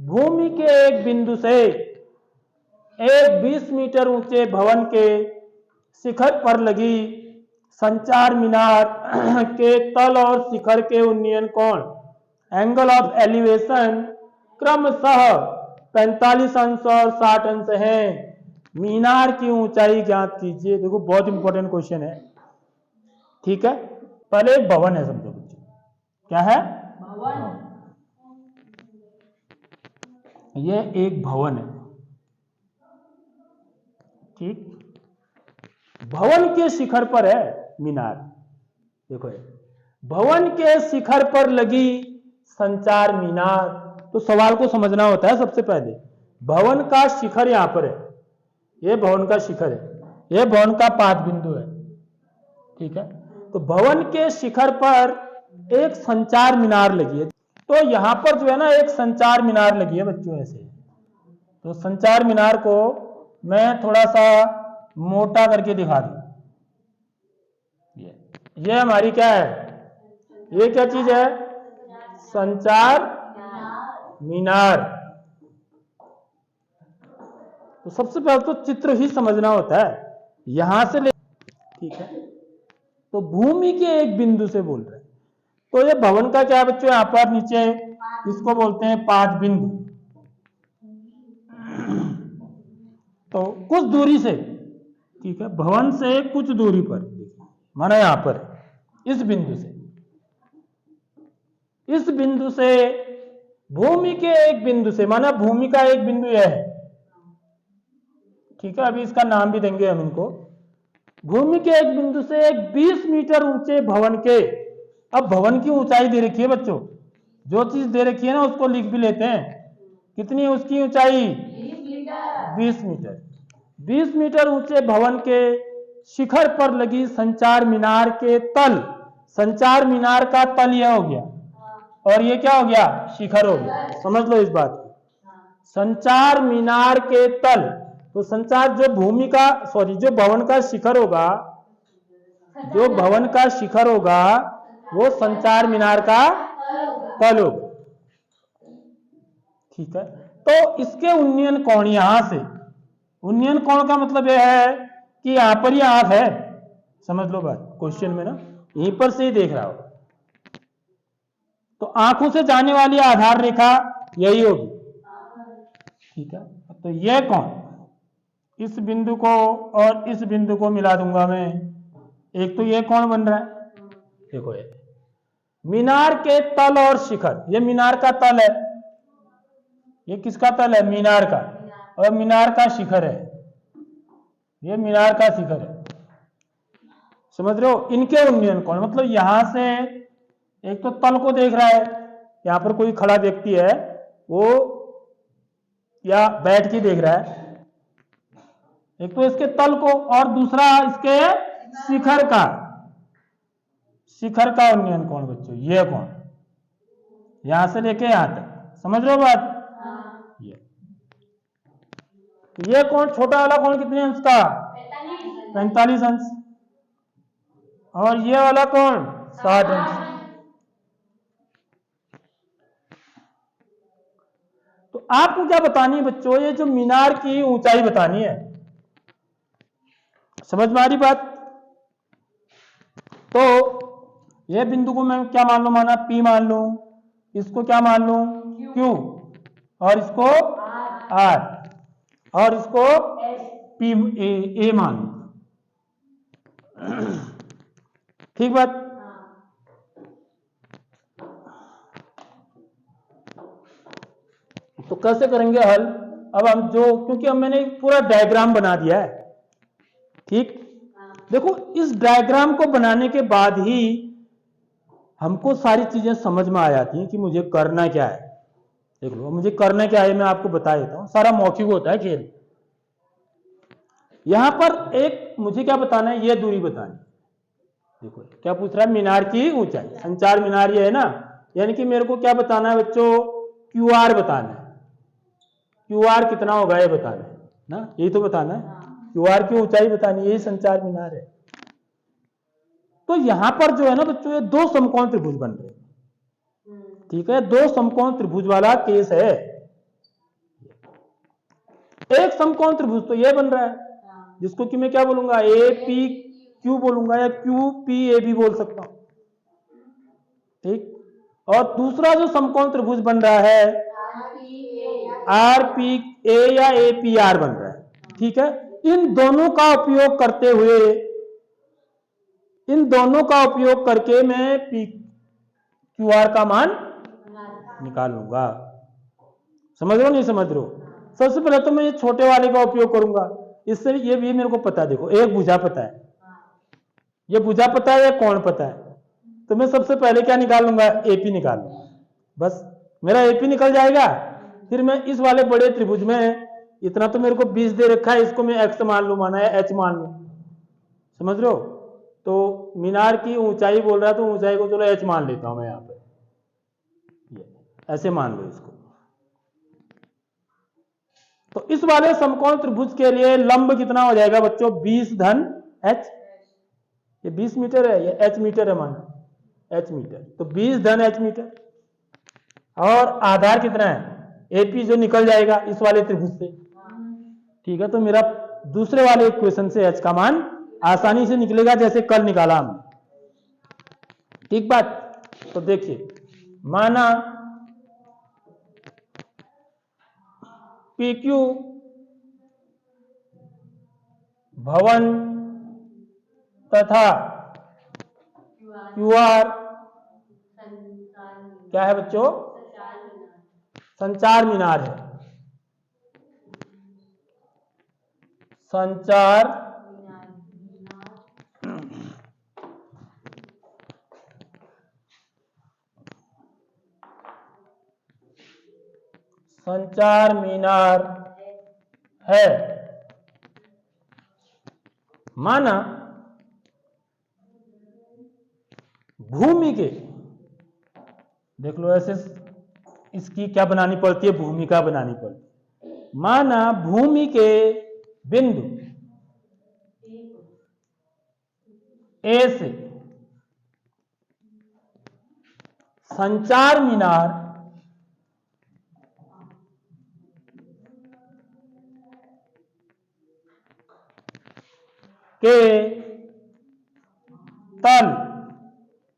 भूमि के एक बिंदु से एक 20 मीटर ऊंचे भवन के शिखर पर लगी संचार मीनार के तल और शिखर के उन्नयन कोण एंगल ऑफ एलिवेशन क्रमशः 45 अंश और 60 अंश है। मीनार की ऊंचाई ज्ञात कीजिए। देखो बहुत इंपॉर्टेंट क्वेश्चन है। ठीक है, पहले एक भवन है, समझो बच्चों क्या है भवन। ये एक भवन है। ठीक, भवन के शिखर पर है मीनार। देखो भवन के शिखर पर लगी संचार मीनार। तो सवाल को समझना होता है सबसे पहले, भवन का शिखर यहां पर है, यह भवन का शिखर है, यह भवन का पाद बिंदु है। ठीक है, तो भवन के शिखर पर एक संचार मीनार लगी है। तो यहां पर जो है ना एक संचार मीनार लगी है बच्चों ऐसे। तो संचार मीनार को मैं थोड़ा सा मोटा करके दिखा दूं। ये हमारी क्या है, ये क्या चीज है, संचार मीनार। तो सबसे पहले तो चित्र ही समझना होता है यहां से ले। ठीक है, तो भूमि के एक बिंदु से बोल रहे हैं। तो ये भवन का क्या है बच्चों, यहां पर नीचे इसको बोलते हैं पाद बिंदु। तो कुछ दूरी से, ठीक है, भवन से कुछ दूरी पर, माना यहां पर इस बिंदु से, इस बिंदु से भूमि के एक बिंदु से, माना भूमि का एक बिंदु यह है। ठीक है, अभी इसका नाम भी देंगे हम इनको। भूमि के एक बिंदु से एक 20 मीटर ऊंचे भवन के, अब भवन की ऊंचाई दे रखी है बच्चों, जो चीज दे रखी है ना उसको लिख भी लेते हैं। कितनी है उसकी ऊंचाई, 20 मीटर। 20 मीटर ऊंचे भवन के शिखर पर लगी संचार मीनार के तल, संचार मीनार का तल यह हो गया और ये क्या हो गया, शिखर हो गया। समझ लो इस बात को, संचार मीनार के तल। तो संचार जो भूमि का जो भवन का शिखर होगा, जो भवन का शिखर होगा वो संचार मीनार का तल होगा। ठीक है, तो इसके उन्नयन कोण यहां से, उन्नयन कोण का मतलब यह है कि यहां पर ही आंख है। समझ लो बात, क्वेश्चन में ना यहीं पर से ही देख रहा हो। तो आंखों से जाने वाली आधार रेखा यही होगी। ठीक है, तो यह कोण, इस बिंदु को और इस बिंदु को मिला दूंगा मैं, एक तो यह कोण बन रहा है। देखो ये मीनार के तल और शिखर, ये मीनार का तल है, ये किसका तल है, मीनार का, और मीनार का शिखर है, ये मीनार का शिखर है। समझ रहे हो, इनके उन्नयन कोण मतलब यहां से एक तो तल को देख रहा है, यहां पर कोई खड़ा व्यक्ति है वो या बैठ के देख रहा है, एक तो इसके तल को और दूसरा इसके शिखर का, शिखर का उन्नयन कोण बच्चों ये कोण, यहां से लेके यहां तक। समझ रहे हो बात, ये कोण छोटा वाला कोण कितने अंश का, 45 अंश, और ये वाला कोण 60 अंश। तो आपको क्या बतानी है बच्चों, ये जो मीनार की ऊंचाई बतानी है। समझ में आ रही बात। तो ये बिंदु को मैं क्या मान लूं, माना P मान लूं, इसको क्या मान लूं Q, और इसको R, और इसको P A मान लूं। ठीक बात। तो कैसे करेंगे हल, अब हम जो, क्योंकि अब मैंने पूरा डायग्राम बना दिया है। ठीक, देखो इस डायग्राम को बनाने के बाद ही हमको सारी चीजें समझ में आ जाती हैं कि मुझे करना क्या है। देख लो मुझे करना क्या है, मैं आपको बता देता हूं। सारा मौखिक होता है खेल। यहां पर एक मुझे क्या बताना है, ये दूरी बतानी। देखो क्या पूछ रहा है, मीनार की ऊंचाई, संचार मीनार ये है ना, यानी कि मेरे को क्या बताना है बच्चों, QR बताना है। QR कितना होगा ये बताना है ना, यही तो बताना है, QR की ऊंचाई बतानी, यही संचार मीनार है। तो यहां पर जो है ना बच्चों, ये दो समकोण त्रिभुज बन रहे हैं। ठीक है, दो समकोण त्रिभुज वाला केस है। एक समकोण त्रिभुज तो ये बन रहा है, जिसको कि मैं क्या बोलूंगा, ए पी क्यू बोलूंगा, या क्यू पी ए भी बोल सकता हूं। ठीक, और दूसरा जो समकोण त्रिभुज बन रहा है आर पी ए या ए पी आर बन रहा है। ठीक है, इन दोनों का उपयोग करते हुए, इन दोनों का उपयोग करके मैं पी क्यू आर का मान निकाल लूंगा। समझ रहे हो नहीं समझ रहे हो? सबसे पहले तो मैं ये छोटे वाले का उपयोग करूंगा, इससे ये भी मेरे को पता है। देखो, एक भुजा पता है, ये भुजा पता है, ये कोण पता है, तो मैं सबसे पहले क्या निकाल लूंगा, एपी निकाल लूंगा। बस मेरा एपी निकल जाएगा। फिर मैं इस वाले बड़े त्रिभुज में, इतना तो मेरे को 20 दे रखा है, इसको मैं एक्स मान लू, माना है एच मान लू। समझ रहे हो? तो मीनार की ऊंचाई बोल रहा है, तो ऊंचाई को चलो एच मान लेता हूं मैं, यहां पे ऐसे मान लो इसको। तो इस वाले समकोण त्रिभुज के लिए लंब कितना हो जाएगा बच्चों, 20 धन एच। ये 20 मीटर है, ये एच मीटर है, मान एच मीटर, तो 20 धन एच मीटर। और आधार कितना है, एपी, जो निकल जाएगा इस वाले त्रिभुज से। ठीक है, तो मेरा दूसरे वाले इक्वेशन से एच का मान आसानी से निकलेगा, जैसे कल निकाला हमने। ठीक बात? तो देखिए, माना PQ भवन तथा QR क्या है बच्चों, संचार मीनार है। संचार संचार मीनार है। माना भूमि के, देख लो ऐसे इसकी क्या बनानी पड़ती है, भूमिका बनानी पड़ती है। माना भूमि के बिंदु ए से संचार मीनार के तल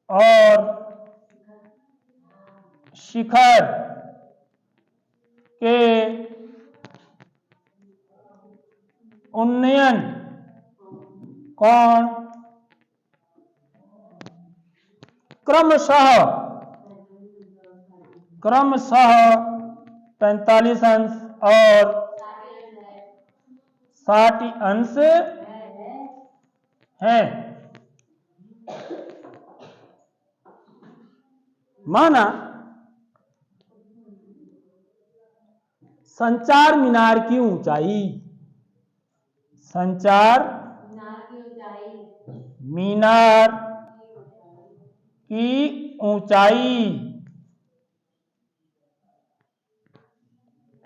और शिखर के उन्नयन कोण क्रमशः 45 अंश और 60 अंश है। माना संचार मीनार की ऊंचाई, संचार मीनार की ऊंचाई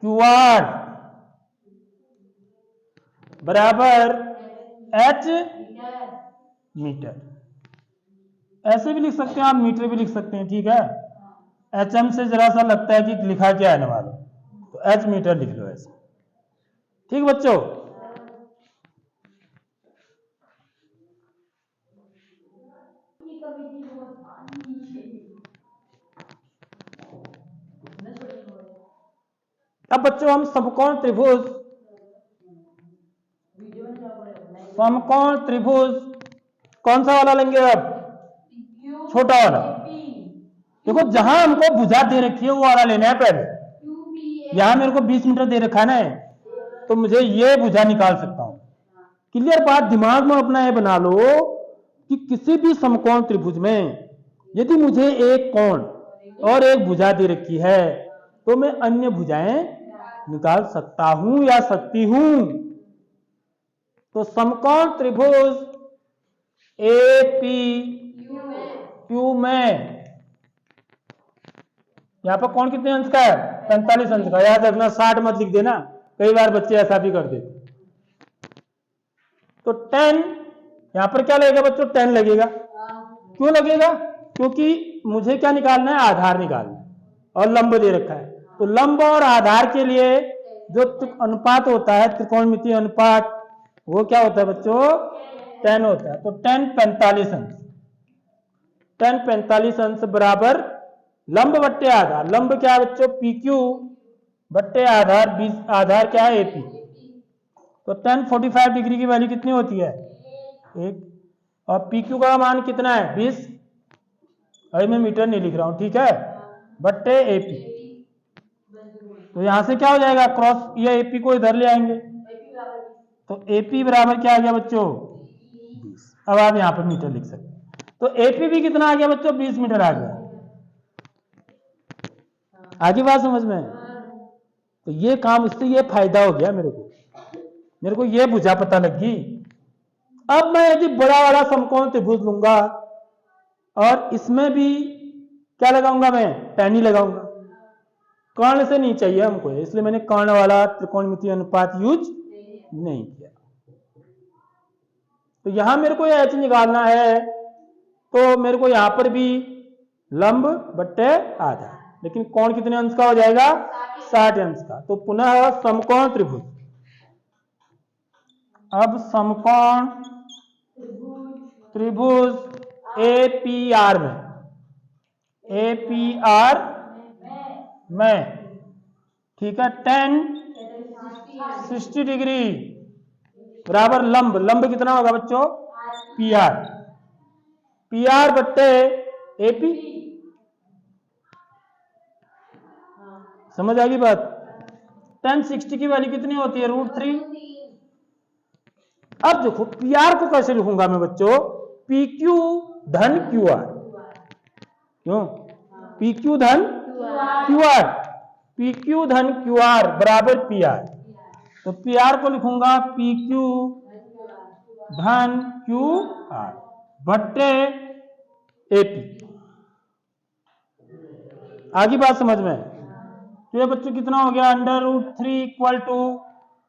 QR बराबर H मीटर। ऐसे भी लिख सकते हैं आप, मीटर भी लिख सकते हैं। ठीक है, HM से जरा सा लगता है कि लिखा क्या है ना मालूम, तो H मीटर लिख लो ऐसे। ठीक बच्चों, अब बच्चों हम समकोण त्रिभुज, समकोण त्रिभुज कौन सा वाला लेंगे अब, छोटा वाला। देखो, जहां हमको भुजा दे रखी है वो वाला लेना है पहले। यहां मेरे को 20 मीटर दे रखा है ना, तो मुझे ये भुजा निकाल सकता हूं। क्लियर बात? दिमाग में अपना ये बना लो कि किसी भी समकोण त्रिभुज में यदि मुझे एक कोण और एक भुजा दे रखी है, तो मैं अन्य भुजाएं निकाल सकता हूं या सकती हूं। तो समकोण त्रिभुज APQ में यहां पर कोण कितने अंश का है, 45 अंश का। याद रखना, 60 मत लिख देना, कई बार बच्चे ऐसा भी कर देते। तो 10 यहां पर क्या लगेगा बच्चों, 10 लगेगा। क्यों लगेगा? क्योंकि मुझे क्या निकालना है, आधार निकालना है, और लंब दे रखा है। तो लंब और आधार के लिए जो अनुपात होता है त्रिकोणमितीय अनुपात, वो क्या होता है बच्चों? 10 होता है। तो 10 45 अंश, 10 45 अंश बराबर लंब बट्टे आधार। लंब क्या है बच्चों? PQ बट्टे आधार, 20 आधार क्या है? AP। तो 10 45 डिग्री की वैल्यू कितनी होती है? 1। और PQ का मान कितना है? 20। अभी मैं मीटर नहीं लिख रहा हूं, ठीक है, बट्टे AP। तो यहां से क्या हो जाएगा? क्रॉस, ये AP को इधर ले आएंगे, तो AP बराबर क्या आ गया बच्चों? 20। अब आप यहां पर मीटर लिख सकते हैं। तो AP भी कितना आ गया बच्चों? 20 मीटर आ गया। आगे बात समझ में? तो ये काम, इससे ये फायदा हो गया मेरे को ये बुझा पता लगी। अब मैं यदि बड़ा वाला समकोण त्रिभुज लूंगा और इसमें भी क्या लगाऊंगा? मैं पैनी लगाऊंगा। कर्ण से नहीं चाहिए हमको, इसलिए मैंने कर्ण वाला त्रिकोणमितीय अनुपात यूज नहीं किया। तो यहां मेरे को एच निकालना है, तो मेरे को यहां पर भी लंब बट्टे आधार, लेकिन कोण कितने अंश का हो जाएगा? 60 अंश का। तो पुनः समकोण त्रिभुज। अब समकोण त्रिभुज APR में, ठीक है, 10 60 डिग्री बराबर लंब कितना होगा बच्चों? PR बट्टे AP। समझ आ गई बात? 10 60 की वैल्यू कितनी होती है? √3। अब देखो PR को कैसे लिखूंगा मैं बच्चों? PQ धन QR। क्यों? PQ धन QR, PQ धन QR बराबर PR। तो PR को लिखूंगा PQ धन QR बट्टे AP। आगे बात समझ में? तो ये बच्चों कितना हो गया? √3 इक्वल टू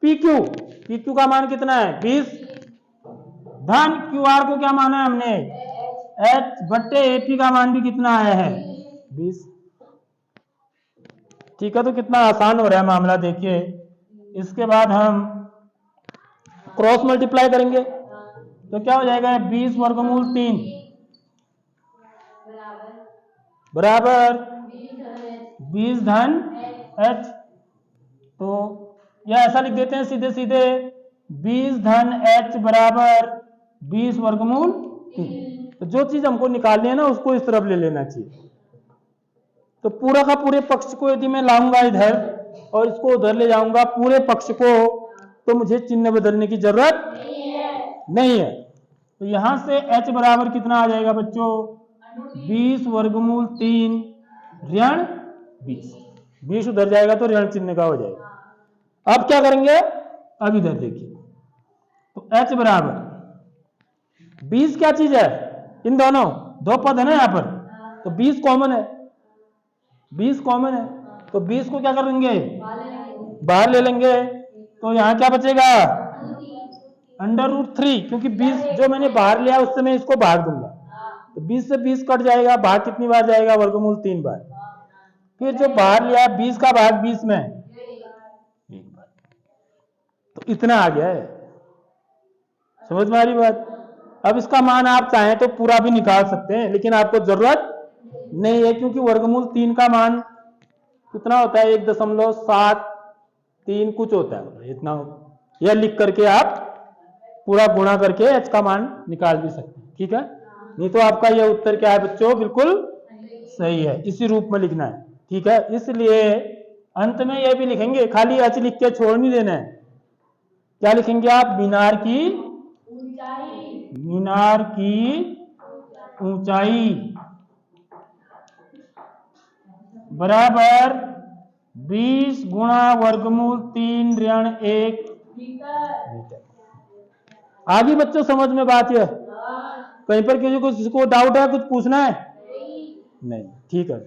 PQ का मान कितना है? 20 धन QR को क्या माना है हमने? H बट्टे AP का मान भी कितना आया है? 20। ठीक है, तो कितना आसान हो रहा है मामला, देखिए। इसके बाद हम क्रॉस मल्टीप्लाई करेंगे, तो क्या हो जाएगा? 20 वर्गमूल 3 बराबर 20 धन H। तो या ऐसा लिख देते हैं सीधे सीधे, 20 धन H बराबर 20 वर्गमूल 3। तो जो चीज हमको निकालनी है ना, उसको इस तरफ ले लेना चाहिए। तो पूरा का पूरे पक्ष को यदि मैं लाऊंगा इधर और इसको उधर ले जाऊंगा पूरे पक्ष को, तो मुझे चिन्ह बदलने की जरूरत नहीं है। तो यहां से H बराबर कितना आ जाएगा बच्चों? 20 वर्गमूल 3 ऋण 20। 20 उधर जाएगा तो ऋण चिन्ह का हो जाएगा। अब क्या करेंगे? अब इधर देखिए, तो H बराबर 20 क्या चीज है? इन दोनों दो पद है ना यहाँ पर, तो 20 कॉमन है, 20 कॉमन है, तो 20 को क्या करेंगे? बाहर ले लेंगे। तो यहाँ क्या बचेगा? √3, क्योंकि 20 जो मैंने बाहर लिया उससे मैं इसको भाग दूंगा, तो 20 से 20 कट जाएगा। बाहर कितनी बार जाएगा? वर्गमूल 3 बार। फिर जो बाहर लिया 20 का भाग 20 में 1 बार। तो इतना आ गया है। समझ में आ रही बात? अब इसका मान आप चाहें तो पूरा भी निकाल सकते हैं, लेकिन आपको जरूरत नहीं है, क्योंकि वर्गमूल 3 का मान कितना होता है? 1.73 कुछ होता है, इतना। यह लिख करके आप पूरा गुणा करके H का मान निकाल भी सकते हैं, ठीक है। नहीं तो आपका यह उत्तर क्या है बच्चों? बिल्कुल सही है। इसी रूप में लिखना है, ठीक है। इसलिए अंत में यह भी लिखेंगे, खाली H लिख के छोड़ नहीं देना है। क्या लिखेंगे आप? मीनार की ऊंचाई बराबर 20 गुणा वर्गमूल 3 ऋण 1 मीटर। आगे बच्चों समझ में बात है? कहीं पर किसी को डाउट है, कुछ पूछना है? नहीं, ठीक है।